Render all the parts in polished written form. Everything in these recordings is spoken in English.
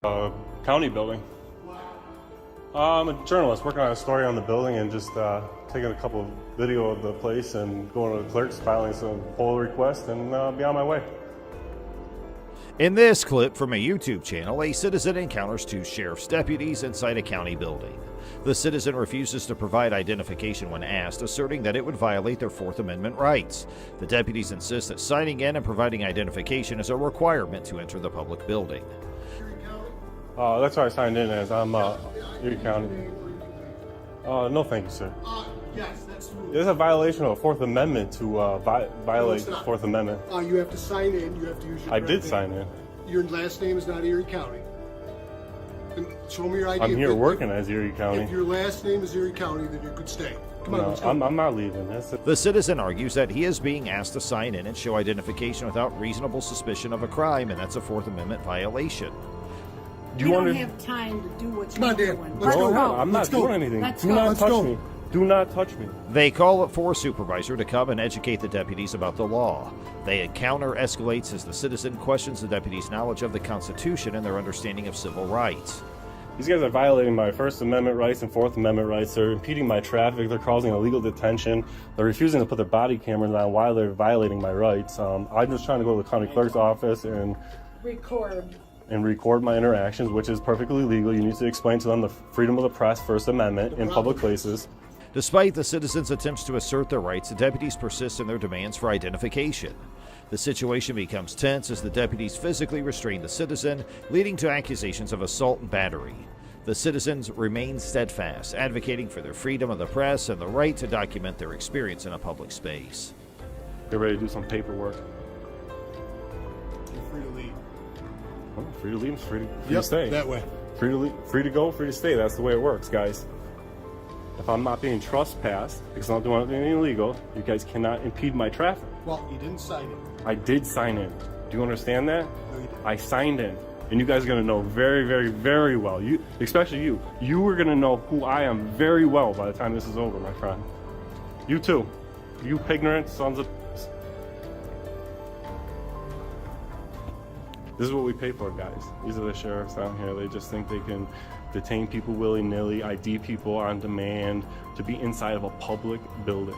County building. I'm a journalist working on a story on the building and just taking a couple of video of the place and going to the clerks, filing some poll requests, and be on my way. In this clip from a YouTube channel, a citizen encounters two sheriff's deputies inside a county building. The citizen refuses to provide identification when asked, asserting that it would violate their Fourth Amendment rights. The deputies insist that signing in and providing identification is a requirement to enter the public building. That's what I signed in as. I'm Erie County. No, thank you, sir. Yes, that's true. There's a violation of the Fourth Amendment to violate the Fourth Amendment. You have to sign in. You have to use your. I did sign in. Your last name is not Erie County. And show me your ID. I'm here working as Erie County. If your last name is Erie County, then you could stay. Come on, No, let's go. I'm not leaving. That's it. The citizen argues that he is being asked to sign in and show identification without reasonable suspicion of a crime, and that's a Fourth Amendment violation. Do We you don't want have time to do what Come on, you're Dan. doing. Let's go. I'm not Let's go. doing anything. Let's Do go. not Let's touch go. me. Do not touch me. They call for a supervisor to come and educate the deputies about the law. The encounter escalates as the citizen questions the deputies' knowledge of the Constitution and their understanding of civil rights. These guys are violating my First Amendment rights and Fourth Amendment rights. They're impeding my traffic. They're causing illegal detention. They're refusing to put their body cameras on while they're violating my rights. I'm just trying to go to the county clerk's office and record my interactions, which is perfectly legal. You need to explain to them the freedom of the press, First Amendment, in public places. Despite the citizens' attempts to assert their rights, the deputies persist in their demands for identification. The situation becomes tense as the deputies physically restrain the citizen, leading to accusations of assault and battery. The citizens remain steadfast, advocating for their freedom of the press and the right to document their experience in a public space. Get ready to do some paperwork. You're free to leave. Well, free to leave, free to stay. That way. Free to leave, free to go, free to stay. That's the way it works, guys. If I'm not being trespassed because I'm not doing anything illegal, you guys cannot impede my traffic. Well, you didn't sign it. I did sign in. Do you understand that? No, you didn't. I signed in. And you guys are going to know very, very, very well. You, especially you. You are going to know who I am very well by the time this is over, my friend. You too. You ignorant sons of... This is what we pay for, guys. These are the sheriffs down here. They just think they can detain people willy-nilly, ID people on demand, to be inside of a public building.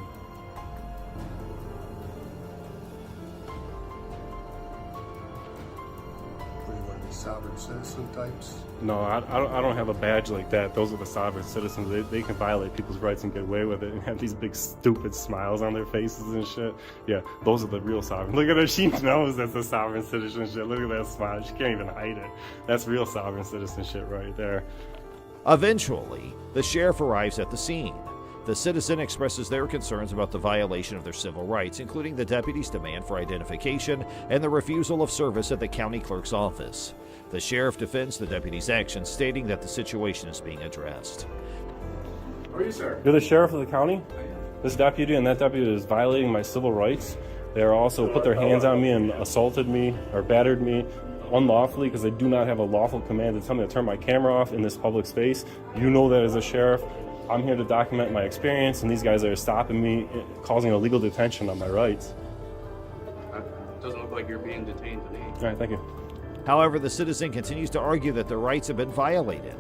What do you want to be, sovereign citizen types? No, I don't have a badge like that. Those are the sovereign citizens. They can violate people's rights and get away with it and have these big stupid smiles on their faces and shit. Yeah, those are the real sovereign. Look at her. She knows that's a sovereign citizenship. Look at that smile. She can't even hide it. That's real sovereign citizenship right there. Eventually, the sheriff arrives at the scene. The citizen expresses their concerns about the violation of their civil rights, including the deputy's demand for identification and the refusal of service at the county clerk's office. The sheriff defends the deputy's actions, stating that the situation is being addressed. Who are you, sir? You're the sheriff of the county? This deputy and that deputy is violating my civil rights. They are also put their hands on me and assaulted me or battered me unlawfully because they do not have a lawful command to tell me to turn my camera off in this public space. You know that as a sheriff. I'm here to document my experience, and these guys are stopping me, causing illegal detention on my rights. Doesn't look like you're being detained to me. All right, thank you. However, the citizen continues to argue that their rights have been violated.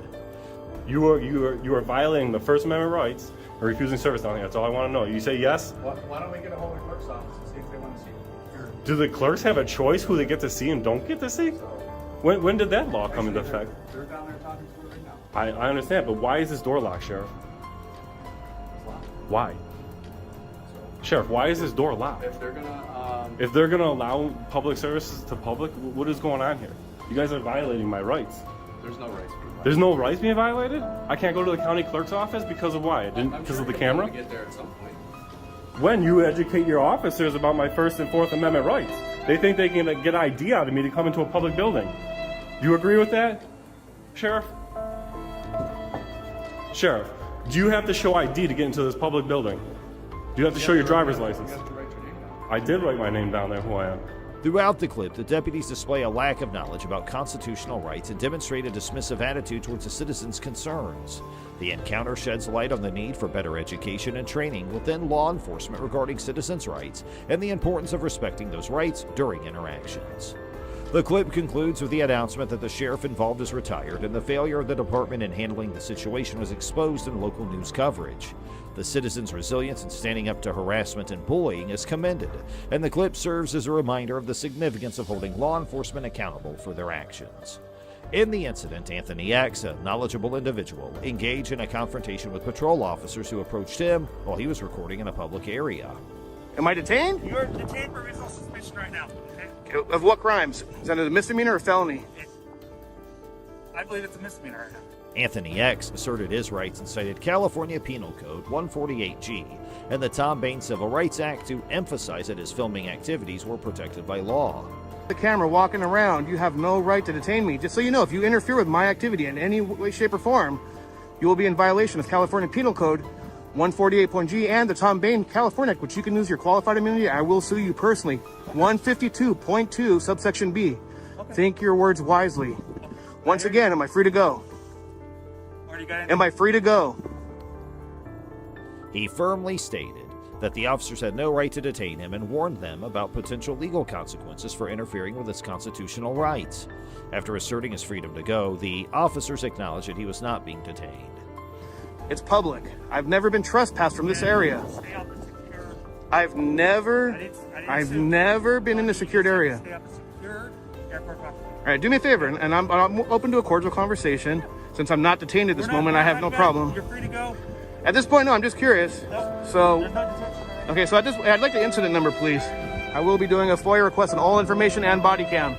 You are violating the First Amendment rights and refusing service down here. That's all I want to know. You say yes? Why don't we get a hold of the clerk's office and see if they want to see you? Do the clerks have a choice who they get to see and don't get to see? When did that law come into effect? They're down there talking to her right now. I understand, but why is this door locked, Sheriff? Why? Sheriff, why is this door locked? If they're gonna, allow public services to public, what is going on here? You guys are violating my rights. there's no rights. There's no rights being violated? I can't go to the county clerk's office because of why? Because of the camera? I'm sure you're gonna get there at some point. When you educate your officers about my First and Fourth Amendment rights, they think they can get ID out of me to come into a public building. You agree with that, Sheriff? Sheriff, do you have to show ID to get into this public building? Do you have to show your driver's license? You have to write your name down. I did write my name down there, who I am. Throughout the clip, the deputies display a lack of knowledge about constitutional rights and demonstrate a dismissive attitude towards the citizens' concerns. The encounter sheds light on the need for better education and training within law enforcement regarding citizens' rights and the importance of respecting those rights during interactions. The clip concludes with the announcement that the sheriff involved is retired and the failure of the department in handling the situation was exposed in local news coverage. The citizens' resilience in standing up to harassment and bullying is commended, and the clip serves as a reminder of the significance of holding law enforcement accountable for their actions. In the incident, Anthony X, a knowledgeable individual, engaged in a confrontation with patrol officers who approached him while he was recording in a public area. Am I detained? You're detained for reasonable suspicion right now. Okay? Of what crimes? Is that a misdemeanor or felony? I believe it's a misdemeanor right now. Anthony X asserted his rights and cited California Penal Code 148G and the Tom Bain Civil Rights Act to emphasize that his filming activities were protected by law. The camera walking around, you have no right to detain me. Just so you know, if you interfere with my activity in any way, shape, or form, you will be in violation of California Penal Code 148.G and the Tom Bain California Act, which you can lose your qualified immunity. I will sue you personally. 152.2 subsection B. Okay. Think your words wisely. Once again, am I free to go? Am I free to go? He firmly stated that the officers had no right to detain him and warned them about potential legal consequences for interfering with his constitutional rights. After asserting his freedom to go, the officers acknowledged that he was not being detained. It's public. I've never been trespassed from this area. I've never been in a secured area. All right, do me a favor, and I'm open to a cordial conversation. Since I'm not detained at this moment, I have no problem. You're free to go. At this point, no, I'm just curious. No, So, there's no detention. okay, so I'd like the incident number, please. I will be doing a FOIA request on all information and body cam.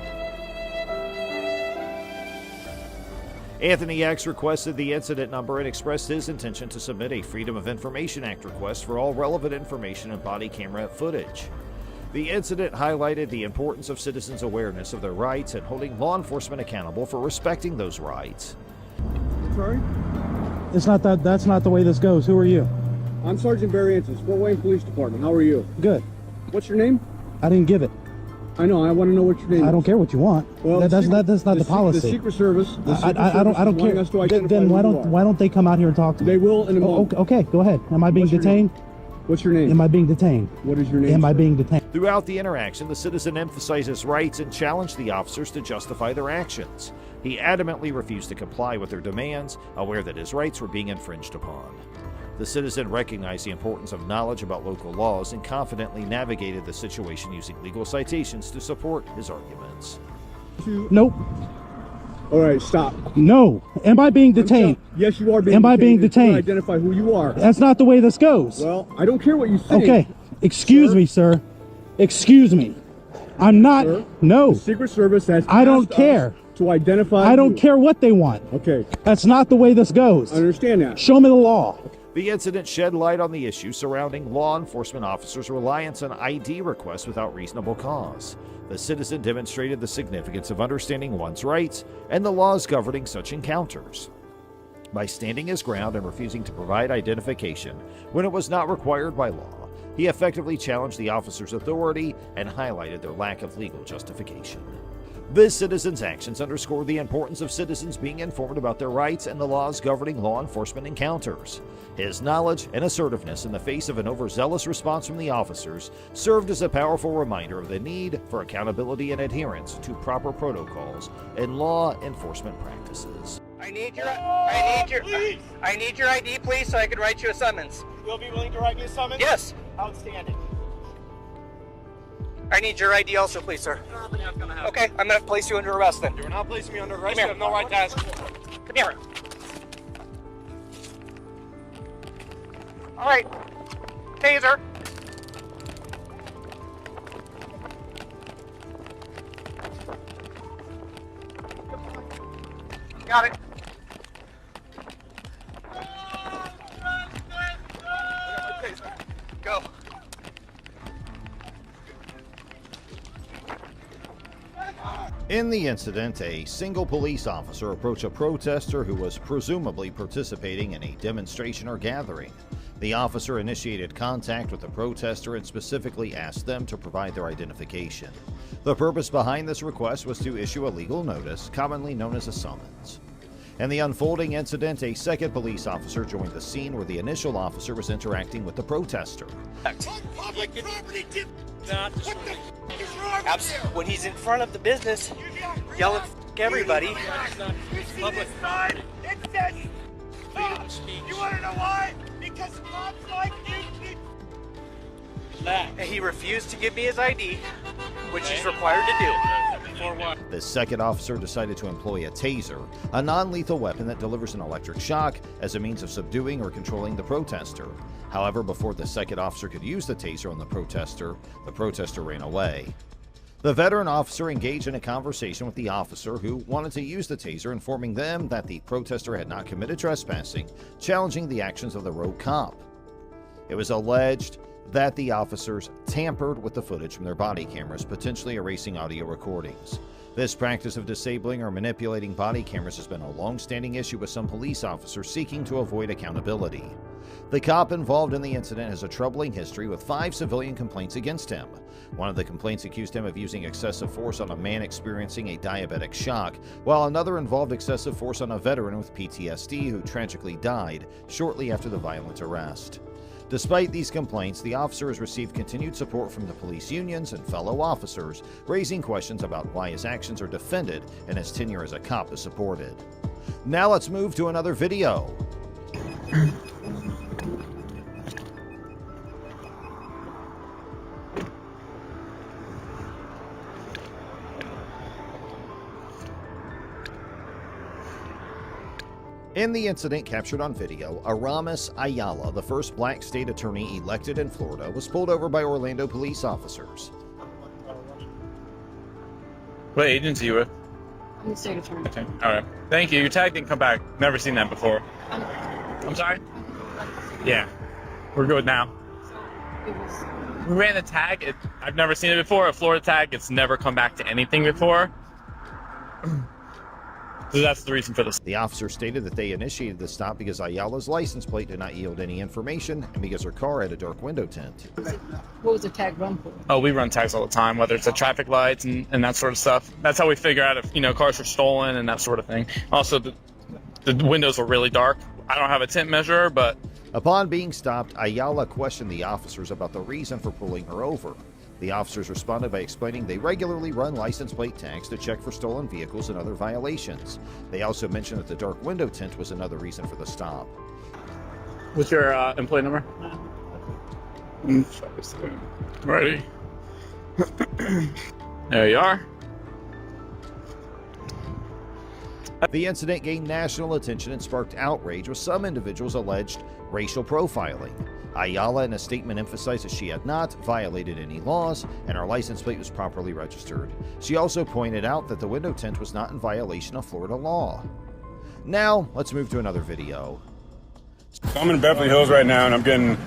Anthony X requested the incident number and expressed his intention to submit a Freedom of Information Act request for all relevant information and body camera footage. The incident highlighted the importance of citizens' awareness of their rights and holding law enforcement accountable for respecting those rights. Sorry? It's not that. That's not the way this goes. Who are you? I'm Sergeant Barry Antis, Fort Wayne Police Department. How are you? Good. What's your name? I didn't give it. I know. I want to know what your name is. I don't care what you want. Well, that's not the policy. The Secret Service. I don't care. Us to identify Then who why you are. don't they come out here and talk to me? They will in a moment. Okay, go ahead. Am I being What's your name? detained? What's your name? Am I being detained? What is your name? Am I sir? being detained? Throughout the interaction, the citizen emphasized his rights and challenged the officers to justify their actions. He adamantly refused to comply with their demands, aware that his rights were being infringed upon. The citizen recognized the importance of knowledge about local laws and confidently navigated the situation using legal citations to support his arguments. Nope. All right, stop. No. Am I being detained? Yes, you are being Am I being It's to detained? Identify who you are. That's not the way this goes. Well, I don't care what you think. Okay. Excuse me, sir. Excuse me. I'm not. Sir, No. The Secret Service has I don't asked us care. to identify I don't you. care what they want. Okay, That's not the way this goes. I understand that. Show me the law. The incident shed light on the issue surrounding law enforcement officers' reliance on ID requests without reasonable cause. The citizen demonstrated the significance of understanding one's rights and the laws governing such encounters. By standing his ground and refusing to provide identification when it was not required by law, he effectively challenged the officer's authority and highlighted their lack of legal justification. This citizen's actions underscore the importance of citizens being informed about their rights and the laws governing law enforcement encounters. His knowledge and assertiveness in the face of an overzealous response from the officers served as a powerful reminder of the need for accountability and adherence to proper protocols and law enforcement practices. I need your ID, please, so I can write you a summons. You'll be willing to write me a summons? Yes. Outstanding. I need your ID also, please, sir. Okay, I'm gonna place you under arrest then. You're not placing me under arrest. Come You here. have no right to ask. Come here. All right. Taser. Got it. Go. In the incident, a single police officer approached a protester who was presumably participating in a demonstration or gathering. The officer initiated contact with the protester and specifically asked them to provide their identification. The purpose behind this request was to issue a legal notice, commonly known as a summons. In the unfolding incident, a second police officer joined the scene where the initial officer was interacting with the protester. Public property. What the is wrong with you? When he's in front of the business, yelling everybody. Public side. It says stop. You want to know why? Because cops like you. And he refused to give me his ID, which he's required to do. For what? This second officer decided to employ a taser, a non-lethal weapon that delivers an electric shock as a means of subduing or controlling the protester. However, before the second officer could use the taser on the protester ran away. The veteran officer engaged in a conversation with the officer who wanted to use the taser, informing them that the protester had not committed trespassing, challenging the actions of the rogue cop. It was alleged that the officers tampered with the footage from their body cameras, potentially erasing audio recordings. This practice of disabling or manipulating body cameras has been a long-standing issue with some police officers seeking to avoid accountability. The cop involved in the incident has a troubling history with 5 civilian complaints against him. One of the complaints accused him of using excessive force on a man experiencing a diabetic shock, while another involved excessive force on a veteran with PTSD who tragically died shortly after the violent arrest. Despite these complaints, the officer has received continued support from the police unions and fellow officers, raising questions about why his actions are defended and his tenure as a cop is supported. Now let's move to another video. In the incident captured on video, Aramis Ayala, the first black state attorney elected in Florida, was pulled over by Orlando police officers. What agency you with? I'm the state attorney. Okay. All right. Thank you. Your tag didn't come back. Never seen that before. I'm sorry? Yeah. We're good now. We ran the tag. I've never seen it before. A Florida tag. It's never come back to anything before. So that's the reason for this. The officer stated that they initiated the stop because Ayala's license plate did not yield any information and because her car had a dark window tint. What was the tag run for? Oh, we run tags all the time, whether it's at traffic lights and that sort of stuff. That's how we figure out if, cars are stolen and that sort of thing. Also, the windows were really dark. I don't have a tint measurer, but... Upon being stopped, Ayala questioned the officers about the reason for pulling her over. The officers responded by explaining they regularly run license plate tags to check for stolen vehicles and other violations. They also mentioned that the dark window tint was another reason for the stop. What's your employee number? Ready. There you are. The incident gained national attention and sparked outrage with some individuals alleged racial profiling. Ayala in a statement emphasized that she had not violated any laws and her license plate was properly registered. She also pointed out that the window tint was not in violation of Florida law. Now, let's move to another video. I'm in Beverly Hills right now and I'm getting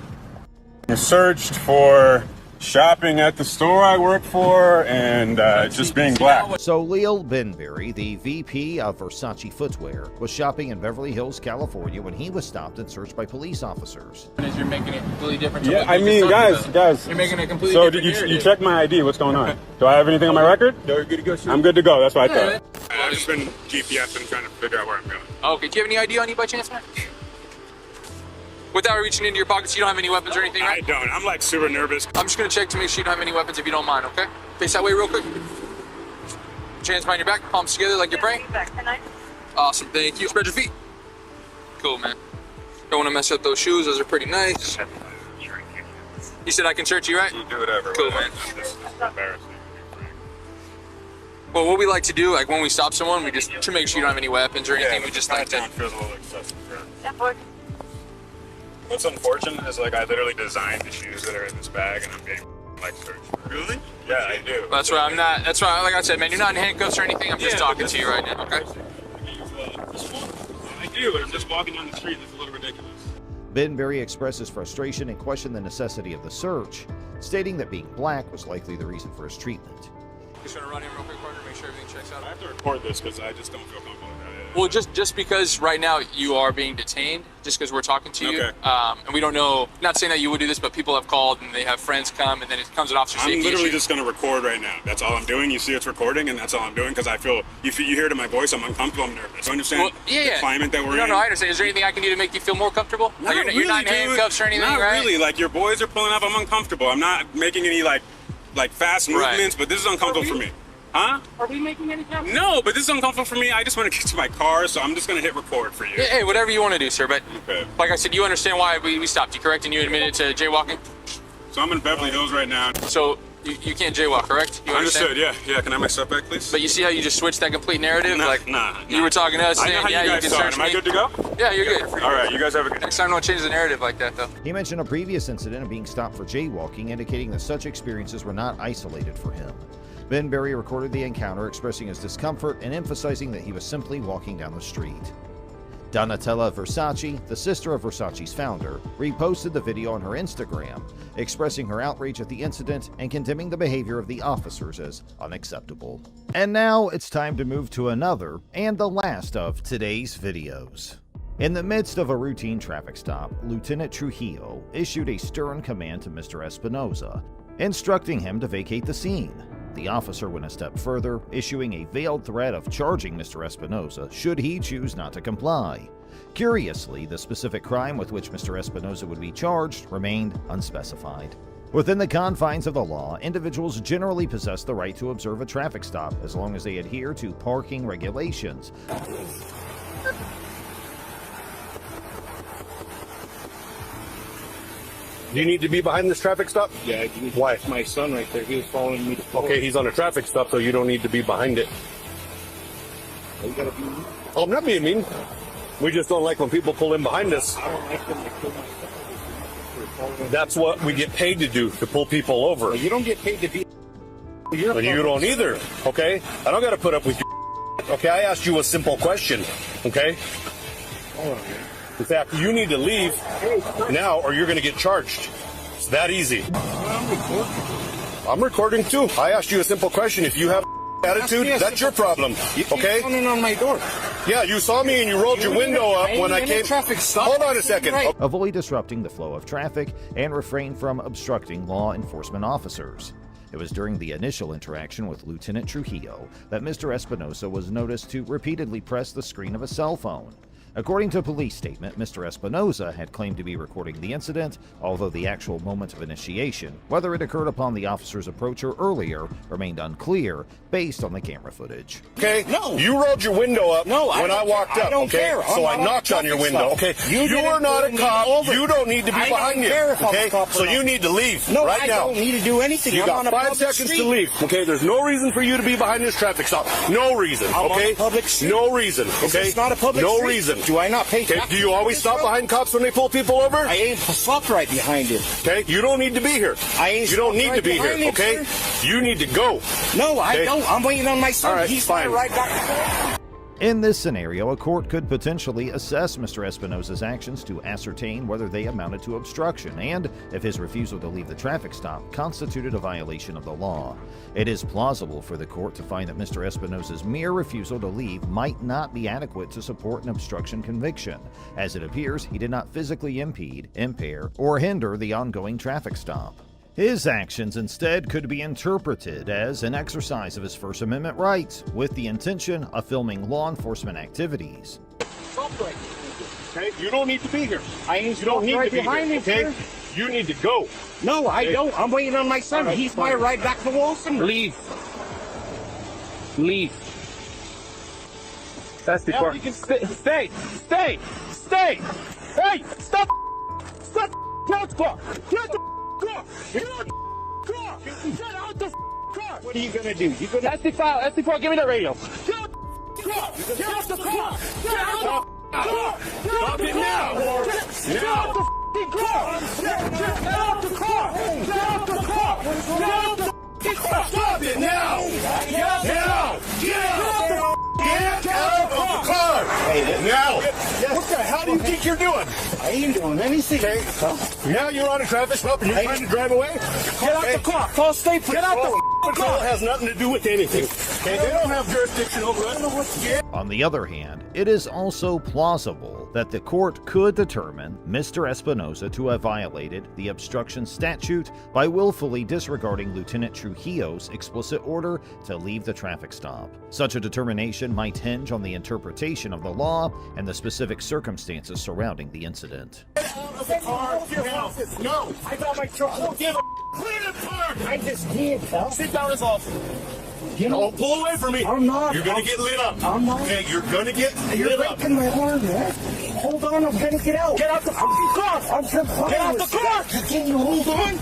searched for shopping at the store I work for and just being black. So Leal Benberry, the VP of Versace Footwear, was shopping in Beverly Hills, California when he was stopped and searched by police officers. You're making it completely different. Yeah, I mean, guys. You're making it completely so different. So you checked my ID. What's going on? Do I have anything on my record? No, you're good to go. Shoot. I'm good to go. That's what I thought. I've just been GPSing trying to figure out where I'm going. Okay, do you have any ID on you by chance, man? Without reaching into your pockets, you don't have any weapons or anything, right? I don't. I'm like super nervous. I'm just gonna check to make sure you don't have any weapons if you don't mind, okay? Face that way real quick. Hands behind your back, palms together like you're praying. Awesome, thank you. Spread your feet. Cool, man. Don't want to mess up those shoes, those are pretty nice. You said I can search you, right? You do whatever. Cool, man. This is embarrassing. Well, what we like to do, like when we stop someone, we just, to make sure you don't have any weapons or anything, we just like to... Feels a little excessive. What's unfortunate is like I literally designed the shoes that are in this bag and I'm getting like searched. Really? Yeah, I do. That's why I'm not, that's why, like I said, man, you're not in handcuffs or anything, I'm just talking to you right now, okay? I do, but I'm just walking down the street, it's a little ridiculous. Benberry expressed his frustration and questioned the necessity of the search, stating that being black was likely the reason for his treatment. Just gonna run in real quick, partner, make sure everything checks out. I have to record this because I just don't feel comfortable with that. Well, just because right now you are being detained, just because we're talking to you, Okay. and we don't know, not saying that you would do this, but people have called and they have friends come, and then it comes an officer safety I'm literally issue. just going to record right now. That's all I'm doing. You see it's recording, and that's all I'm doing because I feel, you hear it in my voice, I'm uncomfortable, I'm nervous. You understand Well, yeah. the climate that we're in? No, I understand. Is there anything I can do to make you feel more comfortable? Not You're really, not in dude. handcuffs or anything, Not right? really. Like, your boys are pulling up, I'm uncomfortable. I'm not making any, like fast movements, but this is uncomfortable for me. Huh? Are we making any comments? No, but this is uncomfortable for me. I just want to get to my car, so I'm just going to hit record for you. Yeah, hey, whatever you want to do, sir. But Okay. like I said, you understand why we stopped you, correct? And you admitted to jaywalking? So I'm in Beverly Hills right now. So you can't jaywalk, correct? You understand? Understood, yeah. Can I have my stuff back, please? But you see how you just switched that complete narrative? Nah. You were talking to us I know saying, how yeah, you you guys can saw it. search Am I me. good to go? Yeah, you're good. All right, you guys have a good Next time, don't change the narrative like that, though. He mentioned a previous incident of being stopped for jaywalking, indicating that such experiences were not isolated for him. Ben Berry recorded the encounter, expressing his discomfort and emphasizing that he was simply walking down the street. Donatella Versace, the sister of Versace's founder, reposted the video on her Instagram, expressing her outrage at the incident and condemning the behavior of the officers as unacceptable. And now it's time to move to another and the last of today's videos. In the midst of a routine traffic stop, Lieutenant Trujillo issued a stern command to Mr. Espinoza, instructing him to vacate the scene. The officer went a step further, issuing a veiled threat of charging Mr. Espinoza should he choose not to comply. Curiously, the specific crime with which Mr. Espinoza would be charged remained unspecified. Within the confines of the law, individuals generally possess the right to observe a traffic stop as long as they adhere to parking regulations. Do you need to be behind this traffic stop? Yeah, I do. Why? My son right there, he was following me. Okay, he's on a traffic stop, so you don't need to be behind it. You gotta be. Oh, I'm not being mean. We just don't like when people pull in behind us. I don't like them to kill myself. That's what we get paid to do, to pull people over. You don't get paid to be. You're And you don't either, okay? I don't got to put up with you. Okay, I asked you a simple question, okay? In fact, you need to leave now or you're going to get charged. It's that easy. I'm recording too. I asked you a simple question. If you have attitude, that's your problem, okay? Pounding on my door. Yeah, you saw me and you rolled your window up when I came. Traffic stop. Hold on a second. Avoid disrupting the flow of traffic and refrain from obstructing law enforcement officers. It was during the initial interaction with Lieutenant Trujillo that Mr. Espinoza was noticed to repeatedly press the screen of a cell phone. According to a police statement, Mr. Espinoza had claimed to be recording the incident, although the actual moment of initiation, whether it occurred upon the officer's approach or earlier, remained unclear based on the camera footage. Okay? No. You rolled your window up when I walked up, I don't okay? care. So I knocked on your window, okay? You are not a cop. You don't need to be behind me, okay? So you need to leave right now. I don't need to do anything. You I'm got on a 5 public seconds street. to leave, okay? There's no reason for you to be behind this traffic stop. No reason, I'm on okay? a public street. No reason, okay? It's not a public No street. reason. Do I not pay Okay, taxes? do you always stop behind cops when they pull people over? I ain't stopped right behind him. Okay, you don't need to be here. I ain't You don't stopped need right to be here, behind him, okay? sir. You need to go. No, I Okay. don't. I'm waiting on my son. All right, He's fine. right back. In this scenario, a court could potentially assess Mr. Espinoza's actions to ascertain whether they amounted to obstruction and if his refusal to leave the traffic stop constituted a violation of the law. It is plausible for the court to find that Mr. Espinoza's mere refusal to leave might not be adequate to support an obstruction conviction, as it appears he did not physically impede, impair, or hinder the ongoing traffic stop. His actions instead could be interpreted as an exercise of his First Amendment rights with the intention of filming law enforcement activities. Okay, you don't need to be here. I ain't You don't stopped need right to be behind here, him, okay? sir. You need to go. No, I Okay. don't. I'm waiting on my son. All right, He's fine. my ride back to Wilson. Leave. Leave. That's the Yeah, part. you can Stay. Stay. Hey, stop. Stop. Get out the car. Get the car. Get out the car. Get out the car. What are you gonna do? You gonna? That's the file. That's the file. Give me that radio. Get out the car. Get out the car. Get out the car. Stop it now. Get out the car. Get out the car. Get out the car. Get out the car. Stop it now. Now. Get out of the car. Now. What the hell do you think you're doing? I ain't doing anything. Okay. Now you're on a traffic stop and you're trying to drive away? Get out the car. Call state police. Get out the patrol has nothing to do with anything. Okay, they don't have jurisdiction over us. On the other hand, it is also plausible that the court could determine Mr. Espinosa to have violated the obstruction statute by willfully disregarding Lieutenant Trujillo's explicit order to leave the traffic stop. Such a determination might hinge on the interpretation of the law and the specific circumstances surrounding the incident. Get out of the car. Get out. No, I got my truck. Don't give a clear the park. I just can't. Sit down as often. Don't pull away from me. I'm not. You're gonna get lit up. I'm not. Okay, you're gonna get You're lit up. breaking my arm, man. Hold on, I'm gonna get out. Get out the car. I'm complying. Get out the with car. that. Can you hold on?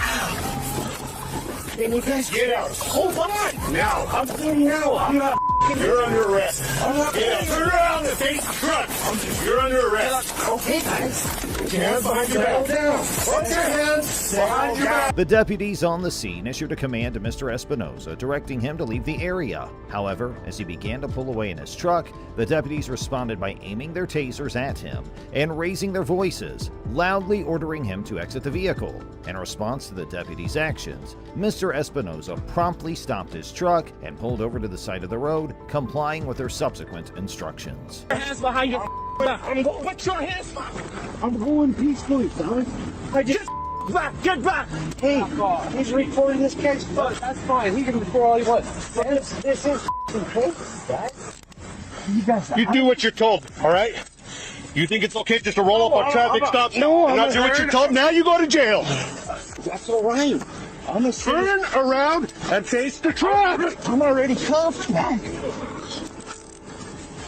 Can you guys Get out. Hold on. Now. I'm getting out. I'm not. You're under arrest. I'm not. Get out. Turn around and face the truck. You're under arrest. Okay, guys. Put your hands behind your back. Down. Put your hands behind your back. The deputies on the scene issued a command to Mr. Espinosa directing him to leave the area. However, as he began to pull away in his truck, the deputies responded by aiming their tasers at him and raising their voices, loudly ordering him to exit the vehicle. In response to the deputies' actions, Mr. Espinosa promptly stopped his truck and pulled over to the side of the road, complying with their subsequent instructions. Your hands behind your back. What's your hands behind? I'm going peacefully, son. I just back. Get back. Hey, he's recording this case. That's fine. He can record all he wants. This is case, guys. You guys. You do what you're told, all right? You think it's okay just to roll up a traffic stop and not do what you're told? Now you go to jail. That's all right. I'm a Turn around and face the truck. I'm already cuffed, man.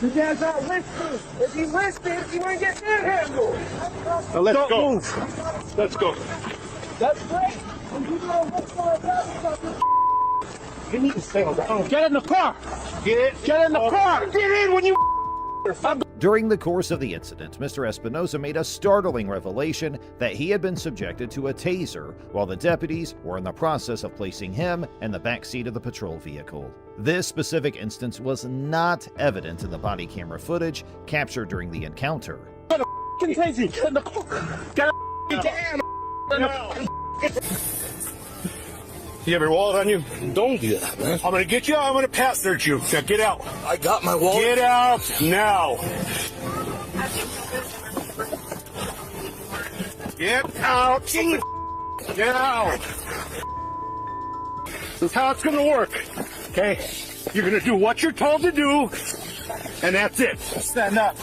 The guy's not listening. If he listens, he won't get manhandled. Now let's Don't go. move. Let's go. That's great. You need to stay down. Get in the car. Get in the car. Get in when you. During the course of the incident, Mr. Espinosa made a startling revelation that he had been subjected to a taser while the deputies were in the process of placing him in the back seat of the patrol vehicle. This specific instance was not evident in the body camera footage captured during the encounter. Get in the car. Get You have your wallet on you? Don't do that, man. I'm gonna get you. I'm gonna pass search you. Now get out. I got my wallet. Get out now. Get out. Get out. This is how it's gonna work. Okay? You're gonna do what you're told to do, and that's it. Stand up.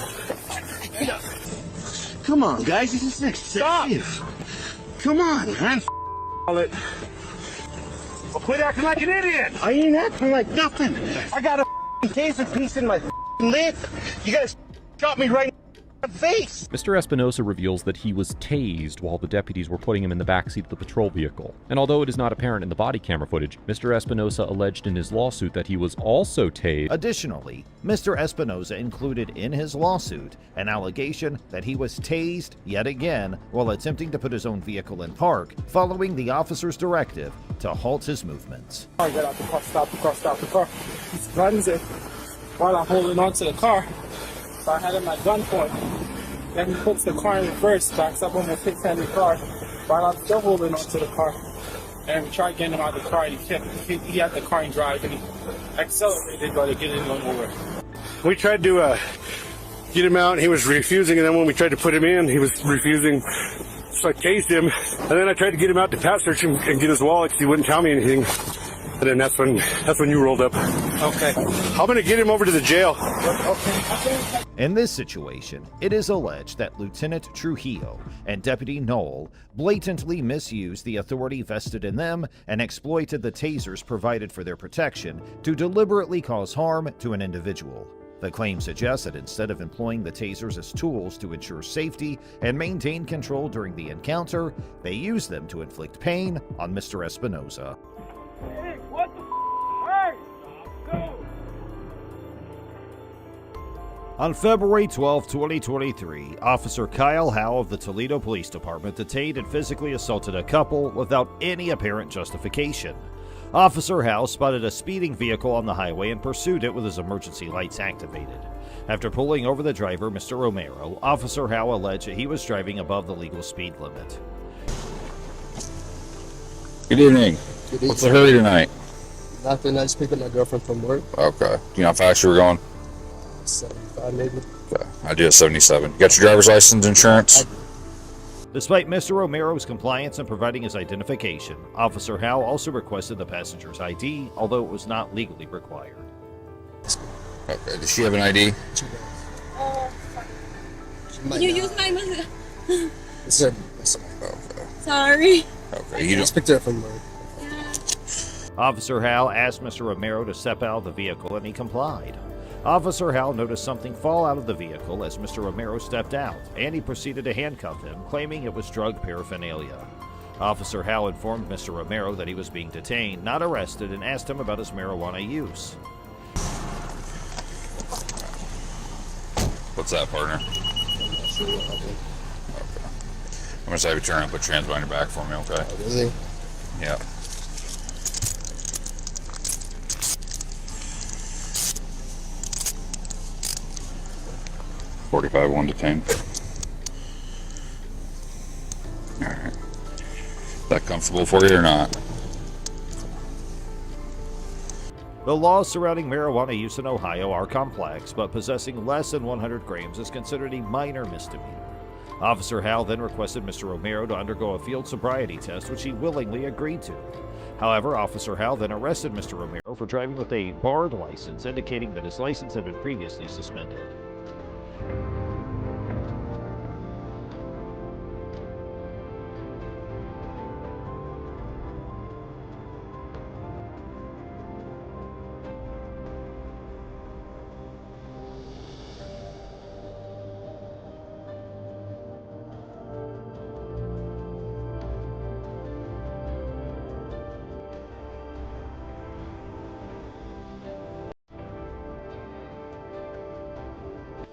Come on, guys. This is excessive. Come on, man. It. Well, quit acting like an idiot. I ain't acting like nothing. I got a taser piece in my lip. You guys shot me right in the face. Mr. Espinosa reveals that he was tased while the deputies were putting him in the backseat of the patrol vehicle. And although it is not apparent in the body camera footage, Mr. Espinosa alleged in his lawsuit that he was also tased. Additionally, Mr. Espinosa included in his lawsuit an allegation that he was tased yet again while attempting to put his own vehicle in park, following the officer's directive to halt his movements. I get out the car, stop the car. He's runs it while I'm holding onto the car. So I had him at gunpoint. Then he puts the car in reverse, backs up on the fixed-handed car while I'm still holding onto the car. And we tried getting him out of the car, and he had the car in drive, and he accelerated, but it didn't go nowhere. We tried to get him out, and he was refusing, and then when we tried to put him in, he was refusing. So I tased him, and then I tried to get him out to pass search him and get his wallet. He wouldn't tell me anything. And then that's when you rolled up. Okay. I'm gonna get him over to the jail. Okay. In this situation, it is alleged that Lieutenant Trujillo and Deputy Knoll blatantly misused the authority vested in them and exploited the tasers provided for their protection to deliberately cause harm to an individual. The claim suggests that instead of employing the tasers as tools to ensure safety and maintain control during the encounter, they used them to inflict pain on Mr. Espinosa. Hey, what the Hey! Go! On February 12, 2023, Officer Kyle Howe of the Toledo Police Department detained and physically assaulted a couple without any apparent justification. Officer Howe spotted a speeding vehicle on the highway and pursued it with his emergency lights activated. After pulling over the driver, Mr. Romero, Officer Howe alleged that he was driving above the legal speed limit. Good evening. What's the hurry tonight? Nothing. I just picked up my girlfriend from work. Okay. Do you know how fast you were going? 75 maybe. Okay. I did 77. You got your driver's license, insurance? Despite Mr. Romero's compliance in providing his identification, Officer Howe also requested the passenger's ID, although it was not legally required. Okay. Does she have an ID? You use my music. Okay. Sorry. Okay. You just picked her up from work. Officer Howe asked Mr. Romero to step out of the vehicle, and he complied. Officer Howe noticed something fall out of the vehicle as Mr. Romero stepped out, and he proceeded to handcuff him, claiming it was drug paraphernalia. Officer Howe informed Mr. Romero that he was being detained, not arrested, and asked him about his marijuana use. What's that, partner? Okay. I'm gonna say you turn and put your hands behind your back for me, okay? Oh, really? Yeah. $45 detained. All right. Is that comfortable for you or not? The laws surrounding marijuana use in Ohio are complex, but possessing less than 100 grams is considered a minor misdemeanor. Officer Howe then requested Mr. Romero to undergo a field sobriety test, which he willingly agreed to. However, Officer Howe then arrested Mr. Romero for driving with a barred license, indicating that his license had been previously suspended.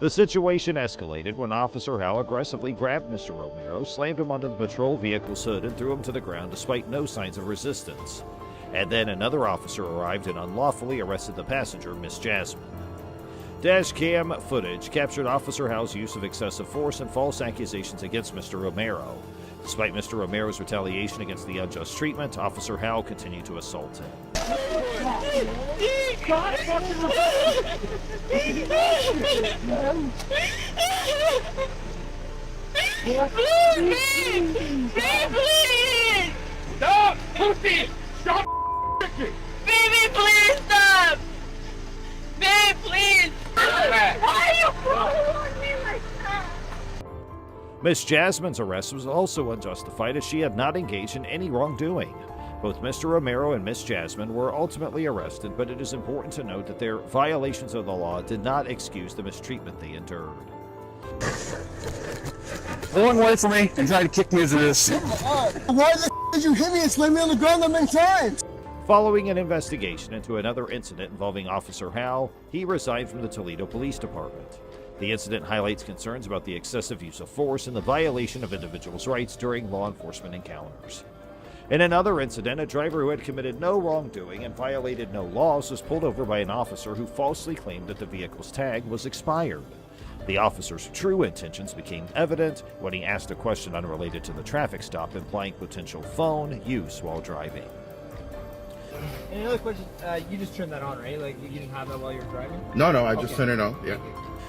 The situation escalated when Officer Howe aggressively grabbed Mr. Romero, slammed him onto the patrol vehicle's hood, and threw him to the ground despite no signs of resistance. And then another officer arrived and unlawfully arrested the passenger, Miss Jasmine. Dash cam footage captured Officer Howe's use of excessive force and false accusations against Mr. Romero. Despite Mr. Romero's retaliation against the unjust treatment, Officer Howe continued to assault him. Stop! Pussy! Stop! Baby, please stop! Babe, please! Why are you pulling me like that? Miss Jasmine's arrest was also unjustified as she had not engaged in any wrongdoing. Both Mr. Romero and Miss Jasmine were ultimately arrested, but it is important to note that their violations of the law did not excuse the mistreatment they endured. One way for me and try to kick me as it is. Why the did you hit me and slam me on the ground that many times? Following an investigation into another incident involving Officer Howe, he resigned from the Toledo Police Department. The incident highlights concerns about the excessive use of force and the violation of individuals' rights during law enforcement encounters. In another incident, a driver who had committed no wrongdoing and violated no laws was pulled over by an officer who falsely claimed that the vehicle's tag was expired. The officer's true intentions became evident when he asked a question unrelated to the traffic stop, implying potential phone use while driving. And another question, you just turned that on, right? Like, you didn't have that while you were driving? No, I just turned it on, yeah.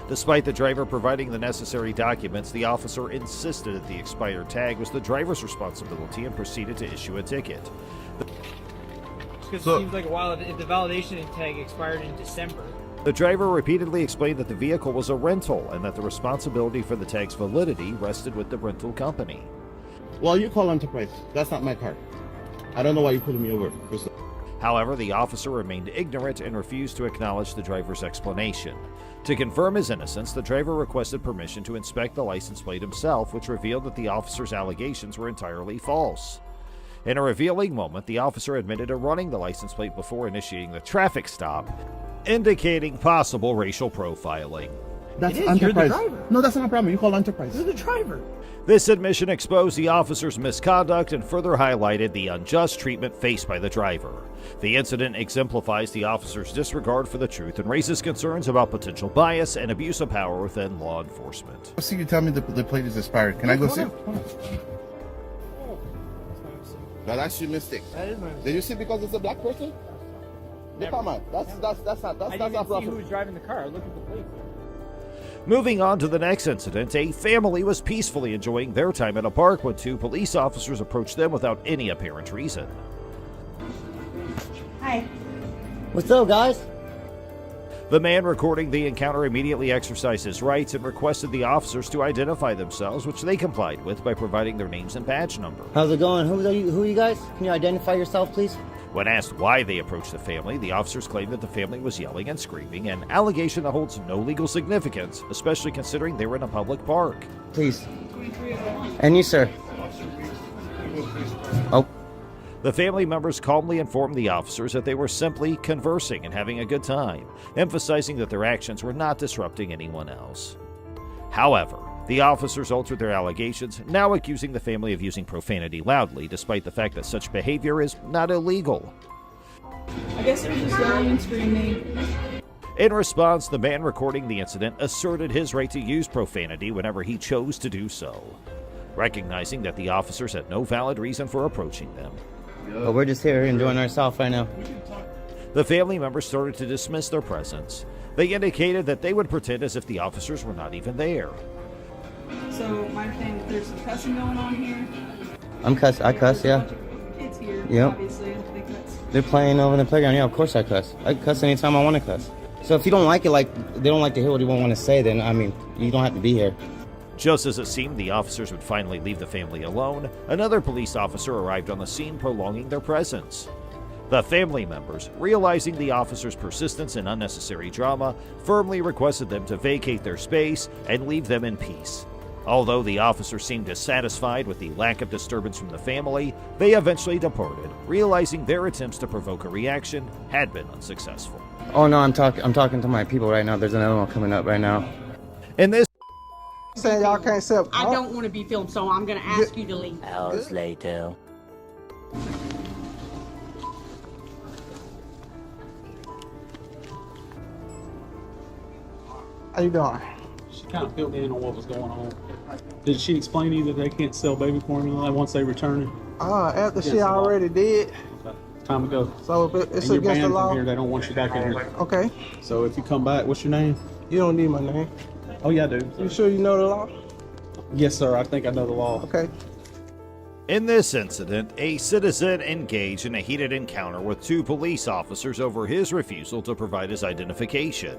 Despite the driver providing the necessary documents, the officer insisted that the expired tag was the driver's responsibility and proceeded to issue a ticket. Because it seems like a while, the validation tag expired in December. The driver repeatedly explained that the vehicle was a rental and that the responsibility for the tag's validity rested with the rental company. Well, you call Enterprise. That's not my car. I don't know why you pulling me over. However, the officer remained ignorant and refused to acknowledge the driver's explanation. To confirm his innocence, the driver requested permission to inspect the license plate himself, which revealed that the officer's allegations were entirely false. In a revealing moment, the officer admitted to running the license plate before initiating the traffic stop, indicating possible racial profiling. That's Enterprise. You're the driver. No, that's not a problem. You call Enterprise. You're the driver. This admission exposed the officer's misconduct and further highlighted the unjust treatment faced by the driver. The incident exemplifies the officer's disregard for the truth and raises concerns about potential bias and abuse of power within law enforcement. See, you tell me the plate is expired. Can I go see? That's your mistake. That is my mistake. Did you see because it's a black person? Come on. That's not rough. Who was driving the car? Look at the plate. Moving on to the next incident, a family was peacefully enjoying their time at a park when 2 police officers approached them without any apparent reason. Hi. What's up, guys? The man recording the encounter immediately exercised his rights and requested the officers to identify themselves, which they complied with by providing their names and badge number. How's it going? Who are you guys? Can you identify yourself, please? When asked why they approached the family, the officers claimed that the family was yelling and screaming, an allegation that holds no legal significance, especially considering they were in a public park. Please. And you, sir? Oh. The family members calmly informed the officers that they were simply conversing and having a good time, emphasizing that their actions were not disrupting anyone else. However, the officers altered their allegations, now accusing the family of using profanity loudly, despite the fact that such behavior is not illegal. I guess it was just yelling and screaming. In response, the man recording the incident asserted his right to use profanity whenever he chose to do so, recognizing that the officers had no valid reason for approaching them. But we're just here enjoying ourselves right now. The family members started to dismiss their presence. They indicated that they would pretend as if the officers were not even there. So, my understanding that there's some cussing going on here. I cuss, yeah. Kids here, Yep. obviously. They cuss. They're playing over in the playground. Yeah, of course I cuss. I cuss anytime I want to cuss. So if you don't like it, like they don't like to hear what you want to say, then I mean, you don't have to be here. Just as it seemed the officers would finally leave the family alone, another police officer arrived on the scene, prolonging their presence. The family members, realizing the officers' persistence in unnecessary drama, firmly requested them to vacate their space and leave them in peace. Although the officers seemed dissatisfied with the lack of disturbance from the family, they eventually departed, realizing their attempts to provoke a reaction had been unsuccessful. Oh no, I'm talking to my people right now. There's another one coming up right now. In this saying y'all can't sell. I don't want to be filmed, so I'm going to ask you to leave. Hours later. How you doing? She kind of filled in on what was going on. Did she explain to you that they can't sell baby formula once they return it? After she already did. Time ago. So if it's and you're against the banned law. from here. They don't want you back in here. Okay. So if you come back, what's your name? You don't need my name. Oh yeah, I do. You sure you know the law? Yes, sir. I think I know the law. Okay. In this incident, a citizen engaged in a heated encounter with 2 police officers over his refusal to provide his identification.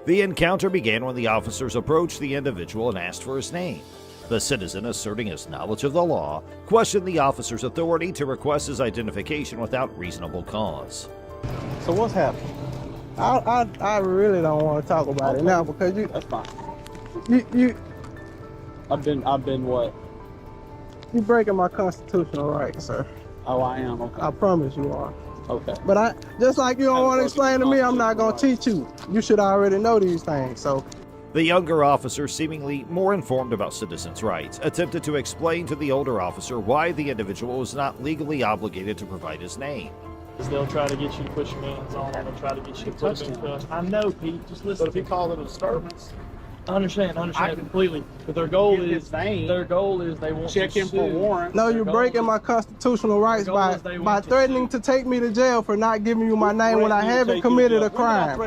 The encounter began when the officers approached the individual and asked for his name. The citizen, asserting his knowledge of the law, questioned the officer's authority to request his identification without reasonable cause. So what's happening? I really don't want to talk about it now because you. That's fine. You. I've been what? You breaking my constitutional rights, sir. Oh, I am. Okay. I promise you are. Okay. But I just like you don't want to explain to me, I'm not gonna teach you. You should already know these things. So. The younger officer, seemingly more informed about citizens' rights, attempted to explain to the older officer why the individual was not legally obligated to provide his name. They'll try to get you to put your hands on them. They'll try to get you to put them in custody. I know, Pete. Just listen. But if you call it a disturbance, I understand completely. But their goal is they want check to him for warrant. No, you're breaking my constitutional rights by threatening to take me to jail for not giving you my name when I haven't committed a crime.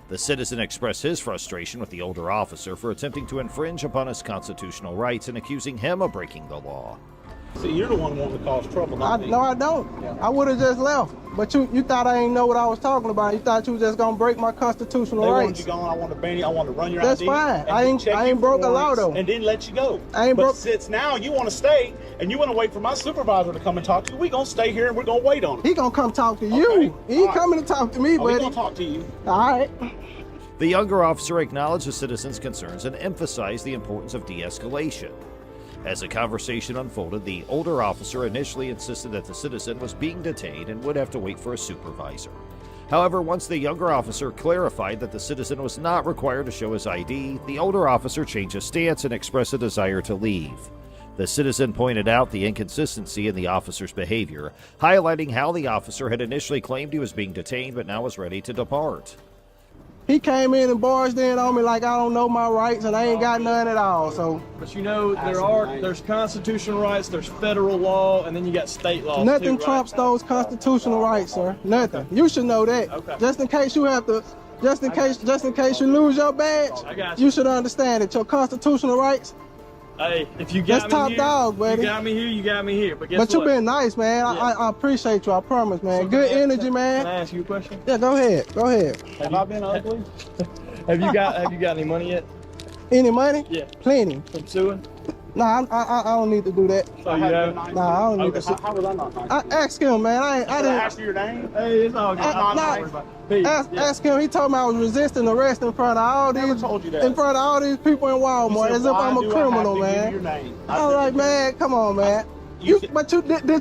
The citizen expressed his frustration with the older officer for attempting to infringe upon his constitutional rights and accusing him of breaking the law. See, you're the one wanting to cause trouble, not me. No, I don't. I would have just left. But you thought I ain't know what I was talking about. You thought you was just gonna break my constitutional They rights. wanted you gone. I want to ban you. I want to run your That's ID. fine. and I ain't broke a law though. And then let you go. I ain't but broke. Since now you want to stay and you want to wait for my supervisor to come and talk to you, we gonna stay here and we're gonna wait on him. He gonna come talk to you. He ain't coming to talk to me, buddy. buddy. He gonna talk to you. All right. The younger officer acknowledged the citizen's concerns and emphasized the importance of de-escalation. As the conversation unfolded, the older officer initially insisted that the citizen was being detained and would have to wait for a supervisor. However, once the younger officer clarified that the citizen was not required to show his ID, the older officer changed his stance and expressed a desire to leave. The citizen pointed out the inconsistency in the officer's behavior, highlighting how the officer had initially claimed he was being detained but now was ready to depart. He came in and barged in on me like I don't know my rights and I ain't got none at all. So, But you know, there's constitutional rights, there's federal law, and then you got state laws nothing too, trumps those constitutional rights, sir. Nothing. You should know that. Okay. Just in case you have to, just in case you lose your badge, I got you should understand that your constitutional rights. Hey, if you got That's me top here, dog, buddy. you got me here, you got me here. But guess But what? you've been nice, man. I appreciate you. I promise, man. So Good can I- energy, man. Can I ask you a question? Yeah, go ahead. Go ahead. Have I been ugly? Have you got any money yet? Any money? Yeah. Plenty. From suing? Nah, I don't need to do that. So you have? Nah, I don't need Okay, to. how was I not nice? I asked him, man. I didn't. ask you your name? Hey, it's all good. Ask him. He told me I was resisting arrest in front of all these. In front of all these people in Walmart, as if I'm a criminal, man. All right, man. Come on, man. Did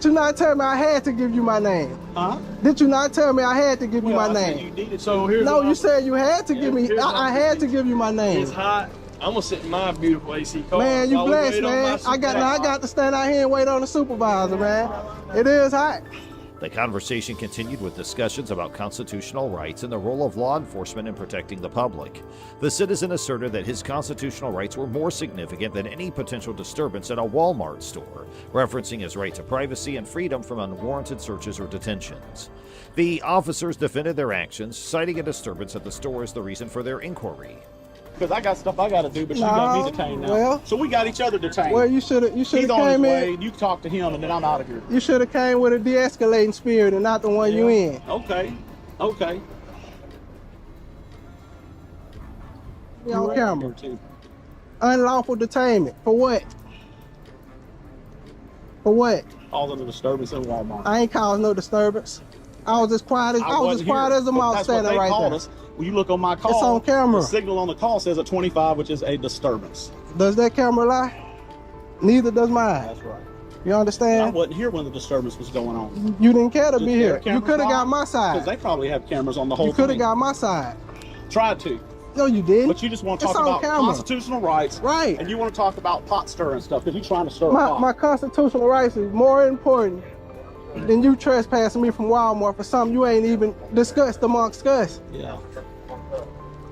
you not tell me I had to give you my name? Huh? Did you not tell me I had to give you my name? So here's No, what you said you had to give me. I had to give you my name. It's hot. I'm gonna sit in my beautiful AC car. Man, you while we blessed, wait on man. my I got to stand out here and wait on the supervisor, man. It is hot. The conversation continued with discussions about constitutional rights and the role of law enforcement in protecting the public. The citizen asserted that his constitutional rights were more significant than any potential disturbance at a Walmart store, referencing his right to privacy and freedom from unwarranted searches or detentions. The officers defended their actions, citing a disturbance at the store as the reason for their inquiry. Because I got stuff I got to do, but you got me detained now. Well, so we got each other detained. Well, you should have He's on his came way. in. You talk to him, and then I'm out of here. You should have came with a de-escalating spirit and not the one you in. Okay. Okay. You on camera. Unlawful detainment. For what? For what? Causing a disturbance in Walmart. I ain't caused no disturbance. I was as quiet as wasn't here, a but mouse that's what standing they right called there. us. When you look on my call, It's on camera. The signal on the call says a 25, which is a disturbance. Does that camera lie? Neither does mine. That's right. You understand? I wasn't here when the disturbance was going on. You didn't care to be here. You could have got my Because side. they probably have cameras on the whole You could have thing. got my side. Tried to. No, you didn't. But you just want to It's talk on about camera. constitutional rights. Right. And you want to talk about pot stirring stuff because you're trying to stir a pot. My constitutional rights is more important than you trespassing me from Walmart for something you ain't even discussed amongst us. Yeah.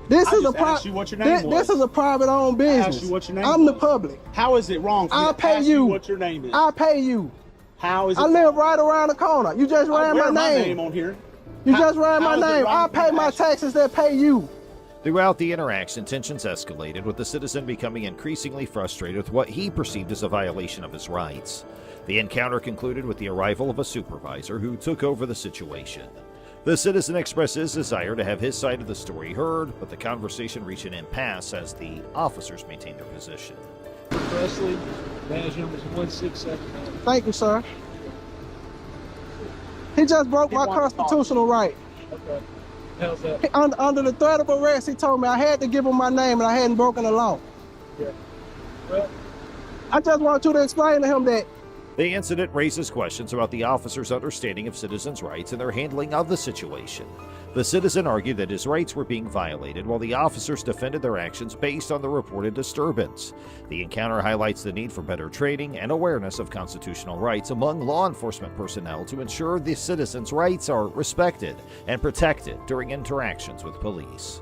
This I is just a asked you what your name this was. is a private owned business. asked you what your name I'm the was. public. How is it wrong for me I'll to pay ask you. what your name is? I'll pay you. How is it? I live right around the corner. You just I ran wear my name. on here. You How- just ran my how is it name. wrong I'll for me pay to my ask you? taxes that pay you. Throughout the interaction, tensions escalated, with the citizen becoming increasingly frustrated with what he perceived as a violation of his rights. The encounter concluded with the arrival of a supervisor who took over the situation. The citizen expressed his desire to have his side of the story heard, but the conversation reached an impasse as the officers maintained their position. Presley, badge number is 167. Thank you, sir. He just broke my constitutional right. Okay. How's that? Under the threat of arrest, he told me I had to give him my name and I hadn't broken the law. Yeah. Well, I just want you to explain to him that The incident raises questions about the officer's understanding of citizens' rights and their handling of the situation. The citizen argued that his rights were being violated, while the officers defended their actions based on the reported disturbance. The encounter highlights the need for better training and awareness of constitutional rights among law enforcement personnel to ensure the citizens' rights are respected and protected during interactions with police.